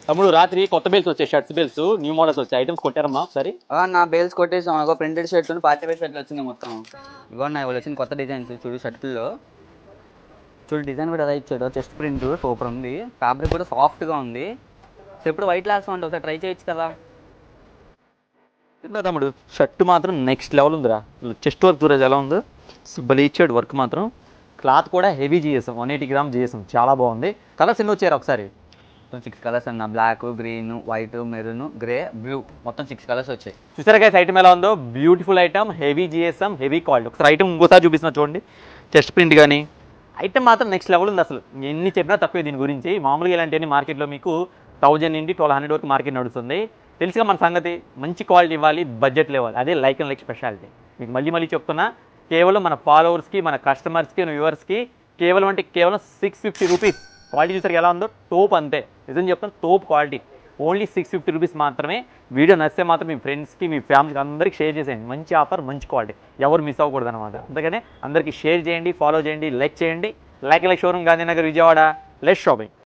తమ్ముడు రాత్రి కొత్త బేల్స్ వచ్చాయి, షర్ట్స్ బేల్స్ న్యూ మోడల్స్ వచ్చాయి, ఐటమ్స్ కొట్టారమ్మా ఒకసారి. నా బేల్స్ కొట్టేసాం. ఇగో ప్రింటెడ్ షర్ట్ పార్టీ వేర్ షర్ట్లు వచ్చింది మొత్తం. ఇగో నా ఇవాళ వచ్చింది కొత్త డిజైన్స్ చూడు షర్ట్లో. చూడు డిజైన్ కూడా అలా ఇచ్చాడు, చెస్ట్ ప్రింట్ సూపర్ ఉంది, ఫ్యాబ్రిక్ కూడా సాఫ్ట్గా ఉంది. సో ఎప్పుడు వైట్ లాస్ట్ ఉంటుంది, ఒకసారి ట్రై చేయొచ్చు కదా. తిన్నా తమ్ముడు, షర్ట్ మాత్రం నెక్స్ట్ లెవెల్ ఉందిరా. చెస్ట్ వర్క్ చూడదు ఎలా ఉందో, భలే ఇచ్చాడు వర్క్ మాత్రం. క్లాత్ కూడా హెవీ జిఎస్ఎం, 180 గ్రామ్ జిఎస్ఎం, చాలా బాగుంది. కలర్స్ ఎన్ని వచ్చారు ఒకసారి? 6 కలర్స్ అన్న, black, green, white, maroon, grey, blue, మొత్తం 6 కలర్స్ వచ్చాయి. చూసారా గైస్ ఐటమ్ ఎలా ఉందో, beautiful item, heavy GSM, heavy quality. ఒకసారి ఐటమ్ ఇంకోసారి చూపిస్తున్నా చూడండి, చెస్ట్ ప్రింట్ కానీ ఐటమ్ మాత్రం నెక్స్ట్ లెవెల్ ఉంది. అసలు ఎన్ని చెప్పినా తక్కువే దీని గురించి. మామూలుగా ఇలాంటివన్నీ మార్కెట్లో మీకు 1000 నుండి 1200 వరకు మార్కెట్ నడుస్తుంది. తెలుసుగా మన సంగతి, మంచి క్వాలిటీ ఇవ్వాలి, బడ్జెట్లో ఇవ్వాలి, అదే లైక్ అండ్ లైక్ స్పెషాలిటీ. మీకు మళ్ళీ మళ్ళీ చెప్తున్నా, కేవలం మన ఫాలోవర్స్కి, మన కస్టమర్స్కి, వ్యూవర్స్కి కేవలం అంటే కేవలం 650 రూపీస్. క్వాలిటీ చూసారు ఎలా ఉందో, తోపు అంతే, నిజం చెప్తాను, తోపు క్వాలిటీ. ఓన్లీ 650 రూపీస్ మాత్రమే. వీడియో నచ్చితే మాత్రం మీ ఫ్రెండ్స్కి, మీ ఫ్యామిలీకి అందరికీ షేర్ చేసేయండి. మంచి ఆఫర్, మంచి క్వాలిటీ, ఎవరు మిస్ అవ్వకూడదు అనమాట. అందుకనే అందరికీ షేర్ చేయండి, ఫాలో చేయండి, లైక్ చేయండి. Like showroom, Gandhinagar, Vijayawada. Less shopping.